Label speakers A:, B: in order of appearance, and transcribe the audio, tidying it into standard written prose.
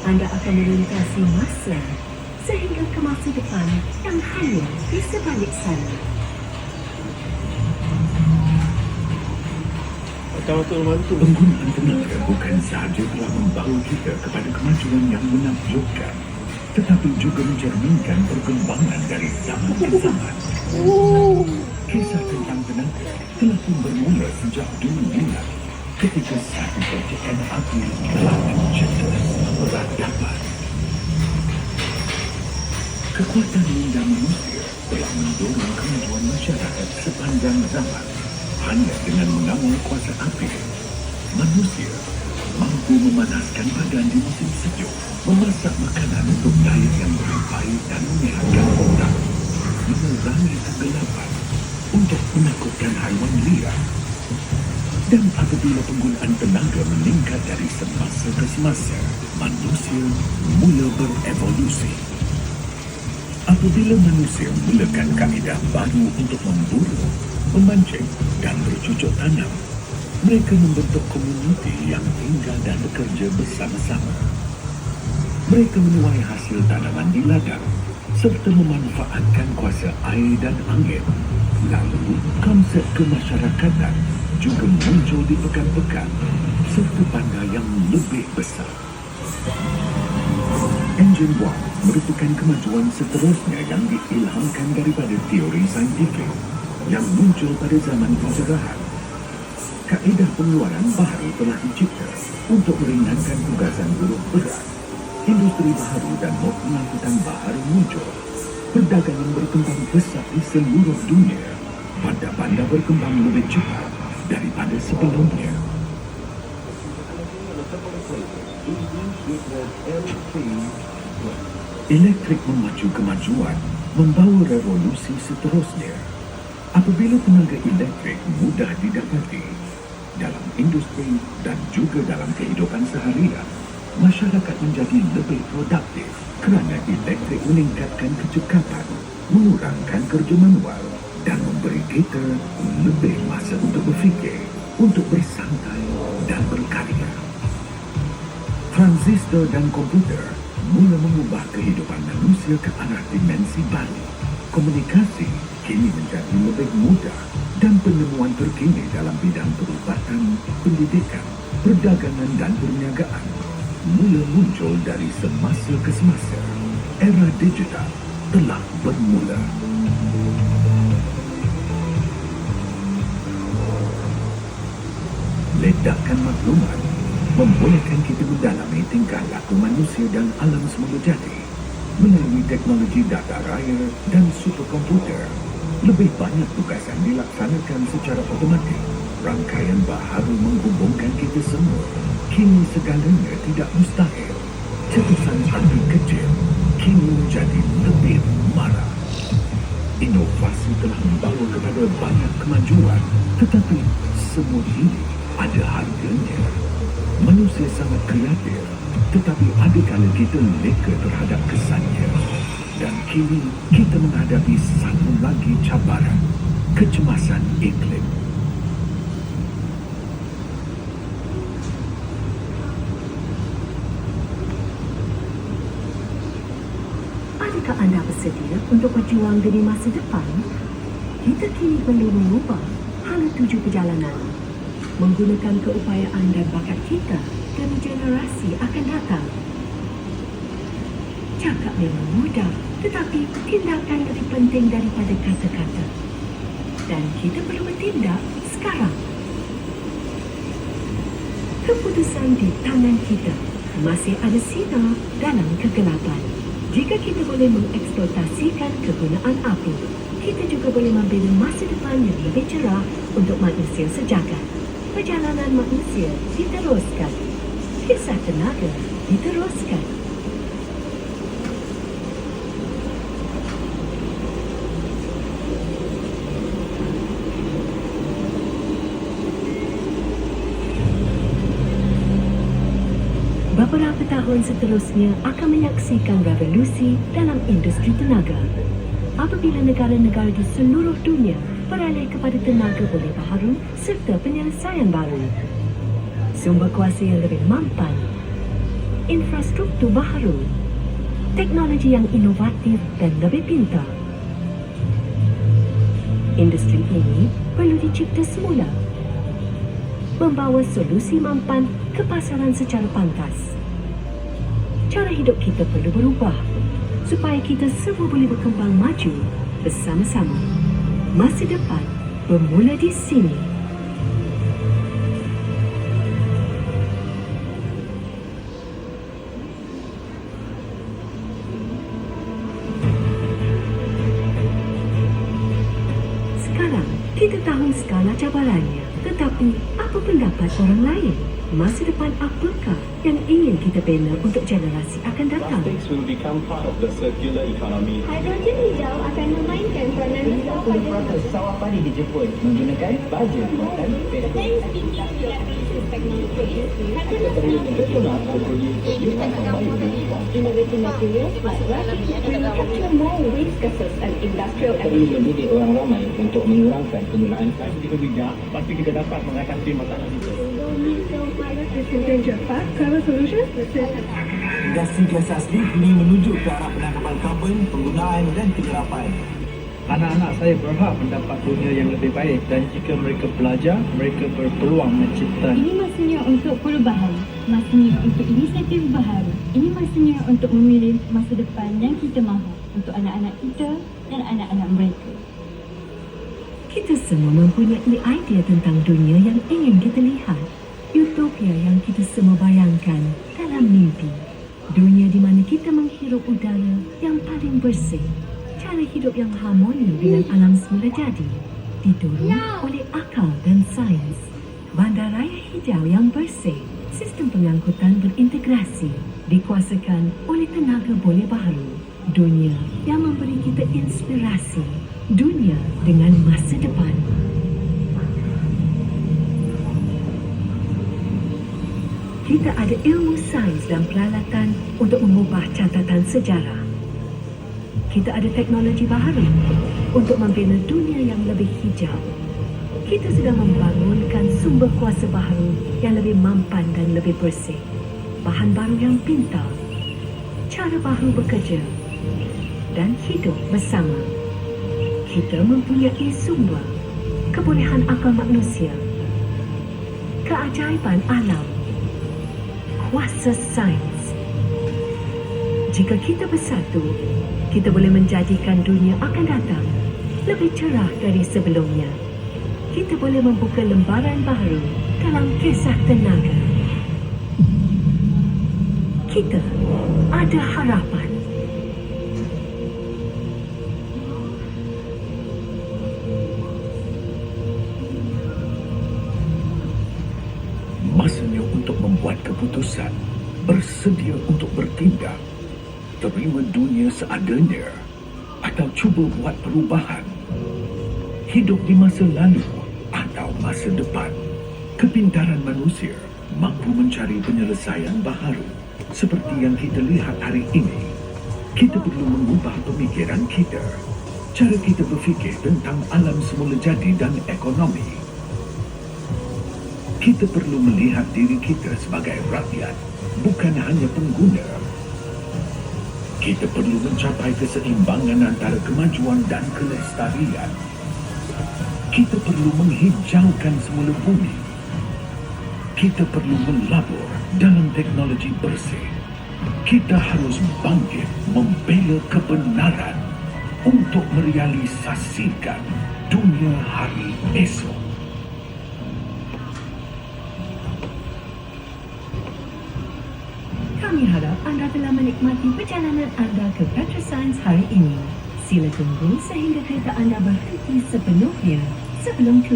A: Anda akan melintasi masa sehingga ke masa depan yang hanya di sebalik sana.
B: Penggunaan tenaga bukan sahaja telah membawa kita kepada kemajuan yang menakjubkan, tetapi juga mencerminkan perkembangan dari zaman ke zaman. Kisah tentang tenaga telah pun bermula sejak dulu bulan ketika satu percikan api telah mencetus peradaban. Kekuatan minda manusia telah mendorong kemajuan masyarakat sepanjang zaman. Hanya dengan mengawal kuasa api, manusia mampu memanaskan badan di musim sejuk, memasak makanan untuk diet yang lebih baik dan menyehatkan otak, menerangi kegelapan untuk menakutkan haiwan liar. Dan apabila penggunaan tenaga meningkat dari semasa ke semasa, manusia mula berevolusi. Apabila manusia mulakan kaedah baru untuk memburu, memancing dan bercucuk tanam, mereka membentuk komuniti yang tinggal dan bekerja bersama-sama. Mereka menuai hasil tanaman di ladang serta memanfaatkan kuasa air dan angin. Lalu, konsep kemasyarakatan juga muncul di pekan-pekan serta bandar yang lebih besar. Enjin buang merupakan kemajuan seterusnya yang diilhamkan daripada teori saintifik yang muncul pada zaman penjarahan. Kaedah pengeluaran baharu telah dicipta untuk meringankan tugasan buruh berat. Industri baharu dan mod pengangkutan baharu muncul. Perdagangan berkembang pesat di seluruh dunia. Bandar-bandar berkembang lebih cepat daripada sebelumnya. Elektrik memacu kemajuan, membawa revolusi seterusnya. Apabila tenaga elektrik mudah didapati dalam industri dan juga dalam kehidupan seharian, masyarakat menjadi lebih produktif kerana elektrik meningkatkan kecekapan, mengurangkan kerja manual dan memberi kita lebih masa untuk berfikir, untuk bersantai dan berkarya. Transistor dan komputer mula mengubah kehidupan manusia ke arah dimensi baru. Komunikasi kini menjadi lebih mudah dan penemuan terkini dalam bidang perubatan, pendidikan, perdagangan dan perniagaan mula muncul dari semasa ke semasa. Era digital telah bermula. Ledakan maklumat membolehkan kita mendalami tingkah laku manusia dan alam semula jadi. Melalui teknologi data raya dan superkomputer, lebih banyak tugasan dilaksanakan secara otomatik. Rangkaian baharu menghubungkan kita semua. Kini segalanya tidak mustahil. Cetusan api kecil kini menjadi lebih marah. Inovasi telah membawa kepada banyak kemajuan, tetapi semua ini ada harganya. Manusia sangat kreatif, tetapi ada kala kita leka terhadap kesannya. Dan kini kita menghadapi satu lagi cabaran, kecemasan iklim.
A: Adakah anda bersedia untuk berjuang demi masa depan? Kita kini perlu mengubah hala tuju perjalanan, menggunakan keupayaan dan bakat kita demi generasi akan datang. Cakap memang mudah, tetapi tindakan lebih penting daripada kata-kata. Dan kita perlu bertindak sekarang. Keputusan di tangan kita. Masih ada sinar dalam kegelapan. Jika kita boleh mengeksploitasikan kegunaan api, kita juga boleh membina masa depan yang lebih cerah untuk manusia sejagat. Perjalanan manusia diteruskan. Kisah tenaga diteruskan. Beberapa tahun seterusnya akan menyaksikan revolusi dalam industri tenaga. Apabila negara-negara di seluruh dunia beralih kepada tenaga boleh baharu serta penyelesaian baru, sumber kuasa yang lebih mampan, infrastruktur baharu, teknologi yang inovatif dan lebih pintar. Industri ini perlu dicipta semula, membawa solusi mampan ke pasaran secara pantas. Cara hidup kita perlu berubah supaya kita semua boleh berkembang maju bersama-sama. Masa depan bermula di sini. Sekarang, kita tahu skala cabarannya. Tetapi, apa pendapat orang lain? Masa depan apakah yang ingin kita bina untuk generasi akan datang?
C: Plastics will become part of the circular economy.
D: Hidrogen hijau akan memainkan peranan besar pada
E: Sawah padi dijemput menggunakan baja buatan petrol.
D: Dari segi krisis teknologi, innovative materials like graphics will capture more waste gases and industrial
E: Perlu
D: emissions.
E: mendidik orang ramai untuk mengurangkan penggunaan plastik.
C: Jika bijak, pasti kita dapat mengatasi masalah itu.
D: Travel solutions
E: Industri gas asli kini menuju ke arah penangkapan karbon, penggunaan dan penyerapan.
F: Anak-anak saya berhak mendapat dunia yang lebih baik dan jika mereka belajar, mereka berpeluang mencipta.
G: Ini masanya untuk perubahan, masanya untuk inisiatif baharu. Ini masanya untuk memilih masa depan yang kita mahu untuk anak-anak kita dan anak-anak mereka.
A: Kita semua mempunyai idea tentang dunia yang ingin kita lihat. Utopia yang kita semua bayangkan dalam mimpi. Dunia di mana kita menghirup udara yang paling bersih. Cara hidup yang harmoni dengan alam semula jadi. Didorong oleh akal dan sains. Bandaraya hijau yang bersih. Sistem pengangkutan berintegrasi. Dikuasakan oleh tenaga boleh baharu. Dunia yang memberi kita inspirasi. Dunia dengan masa depan. Kita ada ilmu sains dan peralatan untuk mengubah catatan sejarah. Kita ada teknologi baharu untuk membina dunia yang lebih hijau. Kita sudah membangunkan sumber kuasa baharu yang lebih mampan dan lebih bersih. Bahan baru yang pintar, cara baru bekerja dan hidup bersama. Kita mempunyai sumber, kebolehan akal manusia, keajaiban alam, kuasa sains. Jika kita bersatu, kita boleh menjadikan dunia akan datang lebih cerah dari sebelumnya. Kita boleh membuka lembaran baru dalam kisah tenaga. Kita ada harapan.
B: Masanya untuk membuat keputusan, bersedia untuk bertindak, terima dunia seadanya, atau cuba buat perubahan. Hidup di masa lalu atau masa depan. Kepintaran manusia mampu mencari penyelesaian baharu seperti yang kita lihat hari ini. Kita perlu mengubah pemikiran kita, cara kita berfikir tentang alam semula jadi dan ekonomi. Kita perlu melihat diri kita sebagai rakyat, bukan hanya pengguna. Kita perlu mencapai keseimbangan antara kemajuan dan kelestarian. Kita perlu menghijaukan semula bumi. Kita perlu melabur dalam teknologi bersih. Kita harus bangkit membela kebenaran untuk merealisasikan dunia hari esok.
A: Kami harap anda telah menikmati perjalanan anda ke Petroscience hari ini. Sila tunggu sehingga kereta anda berhenti sepenuhnya sebelum keluar.